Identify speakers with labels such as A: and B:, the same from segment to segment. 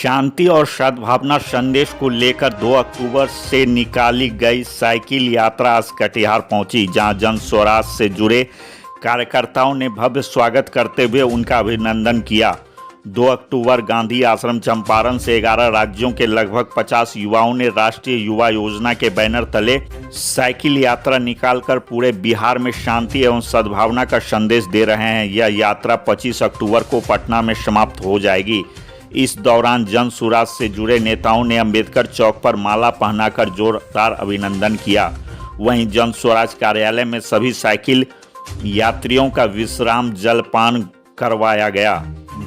A: शांति और सद्भावना संदेश को लेकर 2 अक्टूबर से निकाली गई साइकिल यात्रा आज कटिहार पहुंची, जहां जन स्वराज से जुड़े कार्यकर्ताओं ने भव्य स्वागत करते हुए उनका अभिनंदन किया। 2 अक्टूबर गांधी आश्रम चंपारण से 11 राज्यों के लगभग 50 युवाओं ने राष्ट्रीय युवा योजना के बैनर तले साइकिल यात्रा निकालकर पूरे बिहार में शांति एवं सद्भावना का संदेश दे रहे हैं। यह यात्रा 25 अक्टूबर को पटना में समाप्त हो जाएगी। इस दौरान जन स्वराज से जुड़े नेताओं ने अंबेडकर चौक पर माला पहनाकर जोरदार अभिनंदन किया। वहीं जन स्वराज कार्यालय में सभी साइकिल यात्रियों का विश्राम जलपान करवाया गया।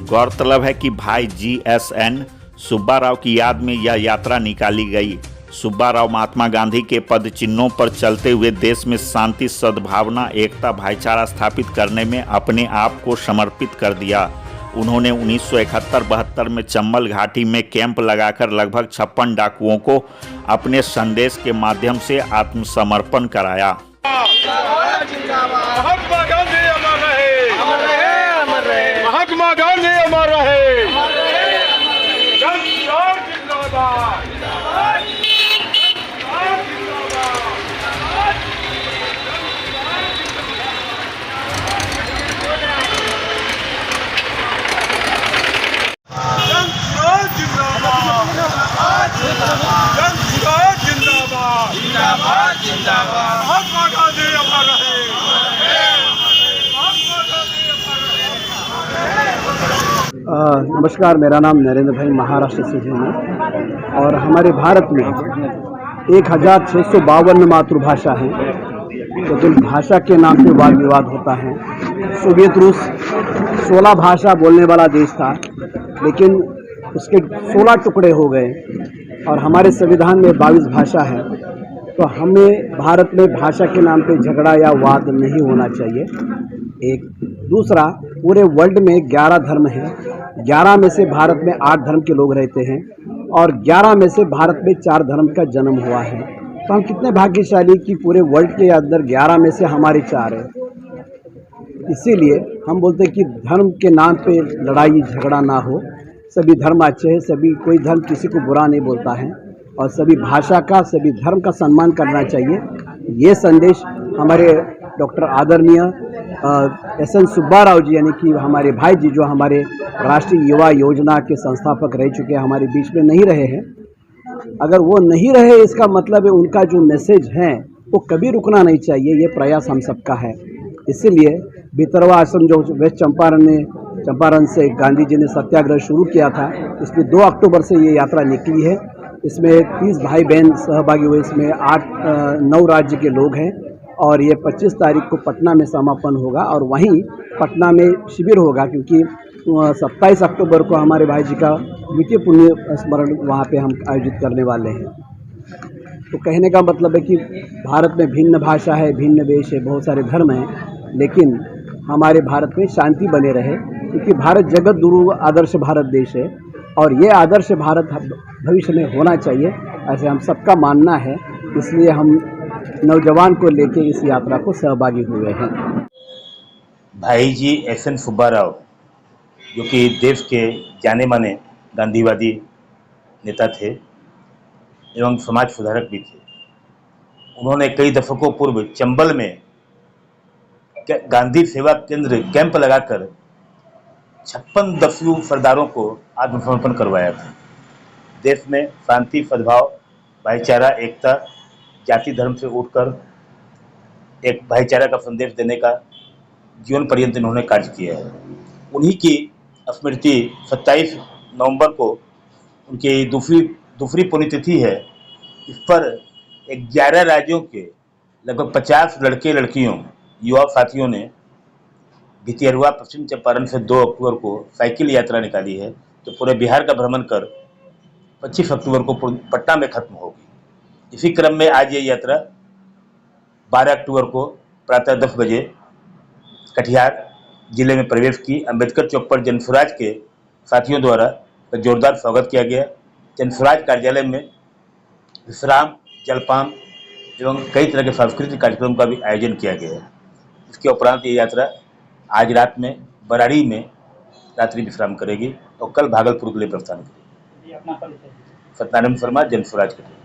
A: गौरतलब है कि भाई GSN सुब्बा राव की याद में यह यात्रा निकाली गई। सुब्बा राव महात्मा गांधी के पद चिन्हों पर चलते हुए देश में शांति, सद्भावना, एकता, भाईचारा स्थापित करने में अपने आप को समर्पित कर दिया। उन्होंने 1971-72 में चंबल घाटी में कैंप लगाकर लगभग 56 डाकुओं को अपने संदेश के माध्यम से आत्मसमर्पण कराया।
B: महात्मा गांधी अमर रहे, अमर रहे, अमर रहे। महात्मा गांधी अमर रहे। जन स्वराज जिंदाबाद, जिंदाबाद, जिंदाबाद। महात्मा गांधी अमर रहे।
C: नमस्कार, मेरा नाम नरेंद्र भाई महाराष्ट्र से है और हमारे भारत में 1652 मातृभाषा हैं, लेकिन भाषा के नाम पे वाद विवाद होता है। सोवियत रूस 16 भाषा बोलने वाला देश था, लेकिन उसके 16 टुकड़े हो गए और हमारे संविधान में 22 भाषा है। तो हमें भारत में भाषा के नाम पे झगड़ा या वाद नहीं होना चाहिए। एक दूसरा, पूरे वर्ल्ड में 11 धर्म हैं, 11 में से भारत में 8 धर्म के लोग रहते हैं और 11 में से भारत में 4 धर्म का जन्म हुआ है। तो हम कितने भाग्यशाली कि पूरे वर्ल्ड के अंदर 11 में से हमारे 4 हैं। इसीलिए हम बोलते हैं कि धर्म के नाम पे लड़ाई झगड़ा ना हो। सभी धर्म अच्छे हैं, सभी कोई धर्म किसी को बुरा नहीं बोलता है और सभी भाषा का, सभी धर्म का सम्मान करना चाहिए। ये संदेश हमारे डॉक्टर आदरणीय SN सुब्बा राव जी, यानी कि हमारे भाई जी, जो हमारे राष्ट्रीय युवा योजना के संस्थापक रह चुके हैं, हमारे बीच में नहीं रहे हैं। अगर वो नहीं रहे, इसका मतलब है उनका जो मैसेज है वो कभी रुकना नहीं चाहिए। ये प्रयास हम सबका है। इसीलिए भितरवा आश्रम जो वेस्ट चंपारण से गांधी जी ने सत्याग्रह शुरू किया था, इसलिए 2 अक्टूबर से ये यात्रा निकली है। इसमें 30 भाई बहन सहभागी हुए। इसमें 9 राज्य के लोग हैं और ये 25 तारीख को पटना में समापन होगा और वहीं पटना में शिविर होगा, क्योंकि 27 अक्टूबर को हमारे भाई जी का द्वितीय पुण्य स्मरण वहाँ पे हम आयोजित करने वाले हैं। तो कहने का मतलब है कि भारत में भिन्न भाषा है, भिन्न वेश है, बहुत सारे धर्म हैं, लेकिन हमारे भारत में शांति बने रहे, क्योंकि भारत जगत गुरु आदर्श भारत देश है और ये आदर्श भारत भविष्य में होना चाहिए, ऐसे हम सबका मानना है। इसलिए हम नौजवान को लेकर इस यात्रा को सहभागी हुए हैं।
D: भाई जी SN सुब्बा राव, जो कि देश के जाने माने गांधीवादी नेता थे एवं समाज सुधारक भी थे। उन्होंने कई दशकों पूर्व चंबल में गांधी सेवा केंद्र कैंप लगाकर 56 दस्यु सरदारों को आत्मसमर्पण करवाया था। देश में शांति, सद्भाव, भाईचारा, एकता, जाति धर्म से उठकर एक भाईचारा का संदेश देने का जीवन पर्यंत इन्होंने कार्य किया है। उन्हीं की स्मृति 27 नवंबर को उनकी दूसरी पुण्यतिथि है। इस पर 11 राज्यों के लगभग 50 लड़के लड़कियों, युवा साथियों ने भितियरवा पश्चिम चंपारण से 2 अक्टूबर को साइकिल यात्रा निकाली है, जो पूरे बिहार का भ्रमण कर 25 अक्टूबर को पटना में खत्म होगी। इसी क्रम में आज ये यात्रा 12 अक्टूबर को प्रातः 10 बजे कटिहार जिले में प्रवेश की। अंबेडकर चौक पर जन स्वराज के साथियों द्वारा जोरदार स्वागत किया गया। जन स्वराज कार्यालय में विश्राम, जलपान एवं कई तरह के सांस्कृतिक कार्यक्रम का भी आयोजन किया गया है। इसके उपरांत ये यात्रा आज रात में बराड़ी में रात्रि विश्राम करेगी और कल भागलपुर के लिए प्रस्थान करेगी। सत्यनारायण शर्मा, जन स्वराज कटिहार।